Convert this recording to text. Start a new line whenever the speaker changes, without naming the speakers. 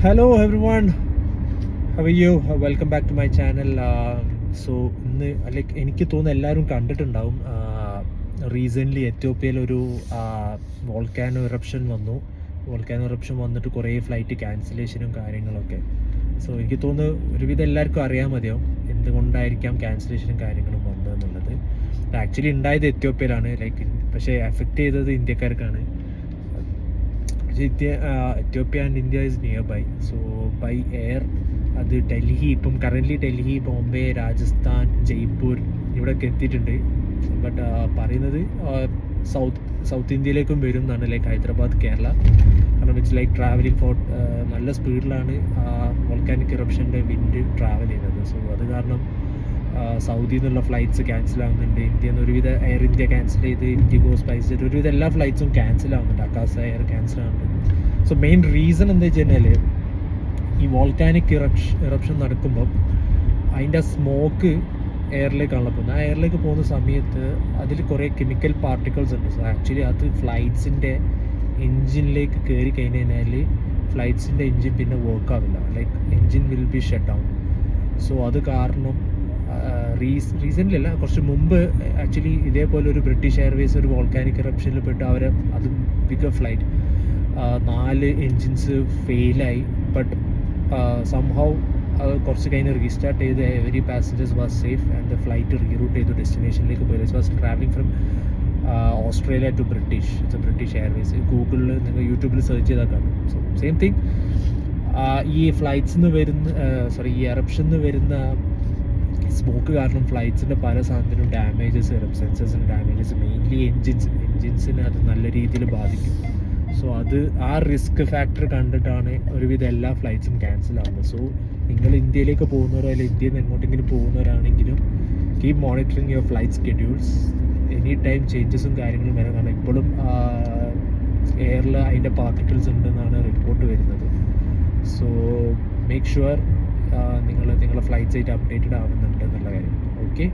Hello everyone, how are you? Welcome back to my channel. So ഇന്ന് എനിക്ക് തോന്നുന്നു എല്ലാവരും കണ്ടിട്ടുണ്ടാവും. റീസെൻ്റ്ലി എത്യോപ്യയിൽ ഒരു വോൾക്കാനോ ഇറപ്ഷൻ വന്നിട്ട് കുറേ ഫ്ലൈറ്റ് ക്യാൻസലേഷനും കാര്യങ്ങളൊക്കെ. സോ എനിക്ക് തോന്നുന്നു ഒരുവിധം എല്ലാവർക്കും അറിയാൻ മതിയാവും എന്തുകൊണ്ടായിരിക്കാം ക്യാൻസലേഷനും കാര്യങ്ങളും വന്നതെന്നുള്ളത്. ആക്ച്വലി ഉണ്ടായത് എത്യോപ്യയിലാണ്, പക്ഷേ എഫക്റ്റ് ചെയ്തത് ഇന്ത്യക്കാർക്കാണ്. Ethiopia and India is nearby. So by air അത് കറൻ്റ്ലി ഡൽഹി, ബോംബെ, രാജസ്ഥാൻ, ജയ്പൂർ ഇവിടെയൊക്കെ എത്തിയിട്ടുണ്ട്. ബട്ട് പറയുന്നത് സൗത്ത് ഇന്ത്യയിലേക്കും വരും എന്നാണ്, ഹൈദരാബാദ്, കേരള. കാരണം ഇറ്റ്സ് ട്രാവലിംഗ് ഫോർ നല്ല സ്പീഡിലാണ് വോൾക്കാനിക് ഇറപ്ഷൻ്റെ വിൻഡ് ട്രാവൽ ചെയ്യുന്നത്. സോ അത് കാരണം സൗദിയിൽ നിന്നുള്ള ഫ്ലൈറ്റ്സ് ക്യാൻസൽ ആവുന്നുണ്ട്. ഇന്ത്യയിൽ നിന്ന് ഒരുവിധ എയർ ഇന്ത്യ ക്യാൻസൽ ചെയ്ത്, ഇൻഡിഗോ, സ്പൈസ് ജെറ്റ് ഒരുവിധ എല്ലാ ഫ്ലൈറ്റ്സും ക്യാൻസൽ ആവുന്നുണ്ട്. അക്കാസ എയർ ക്യാൻസൽ ആവുന്നുണ്ട്. സോ മെയിൻ റീസൺ എന്താ വെച്ച് കഴിഞ്ഞാൽ, ഈ വോൾക്കാനിക് ഇറപ്ഷൻ നടക്കുമ്പോൾ അതിൻ്റെ സ്മോക്ക് എയറിലേക്കാണല്ലോ പോകുന്നത്. ആ എയറിലേക്ക് പോകുന്ന സമയത്ത് അതിൽ കുറേ കെമിക്കൽ പാർട്ടിക്കിൾസ് ഉണ്ട്. സോ ആക്ച്വലി അത് ഫ്ലൈറ്റ്സിൻ്റെ എൻജിനിലേക്ക് കയറി കഴിഞ്ഞാൽ ഫ്ലൈറ്റ്സിൻ്റെ എൻജിൻ പിന്നെ വർക്ക് ആവില്ല. Engine will be shut down. So അത് കാരണം റീസെൻ്റ്ലി അല്ല, കുറച്ച് മുമ്പ് ആക്ച്വലി ഇതേപോലെ ഒരു ബ്രിട്ടീഷ് എയർവേസ് ഒരു വോൾക്കാനിക് ഇറപ്ഷനിൽ പെട്ട് അത് ബിഗർ ഫ്ലൈറ്റ് 4 എൻജിൻസ് ഫെയിലായി. ബട്ട് സംഹൗ കുറച്ച് കഴിഞ്ഞ് റീസ്റ്റാർട്ട് ചെയ്ത് every passengers was safe and the flight reroute ചെയ്തു ഡെസ്റ്റിനേഷനിലേക്ക് പോയി. It was travelling from Australia to British. It's A British Airways. ഗൂഗിളിൽ നിങ്ങൾ യൂട്യൂബിൽ സെർച്ച് ചെയ്താൽ കാണും. സോ സെയിം തിങ്, ഈ ഫ്ലൈറ്റ്സിൽ നിന്ന് ഈ എറപ്ഷനിൽ വരുന്ന സ്മോക്ക് കാരണം ഫ്ലൈറ്റ്സിൻ്റെ പല സാധനത്തിനും ഡാമേജസ് വരും. സെൻസേഴ്സിന് ഡാമേജസ്, മെയിൻലി എൻജിൻസിന് അത് നല്ല രീതിയിൽ ബാധിക്കും. സോ ആ റിസ്ക് ഫാക്ടർ കണ്ടിട്ടാണ് ഒരുവിധം എല്ലാ ഫ്ലൈറ്റ്സും ക്യാൻസൽ ആവുന്നത്. സോ നിങ്ങൾ ഇന്ത്യയിലേക്ക് പോകുന്നവരോ അല്ലെങ്കിൽ ഇന്ത്യയിൽ നിന്ന് എങ്ങോട്ടെങ്കിലും പോകുന്നവരാണെങ്കിലും keep monitoring your flight schedules. Any time ചേഞ്ചസും കാര്യങ്ങളും വരാൻ, കാരണം ഇപ്പോഴും എയറിൽ അതിൻ്റെ പാർട്ടിക്കിൾസ് ഉണ്ടെന്നാണ് റിപ്പോർട്ട് വരുന്നത്. സോ മേക്ക് ഷുവർ നിങ്ങളുടെ ഫ്ലൈറ്റ്സ് ആയിട്ട് അപ്ഡേറ്റഡ് ആവുന്നുണ്ട് എന്നുള്ള കാര്യം. ഓക്കെ.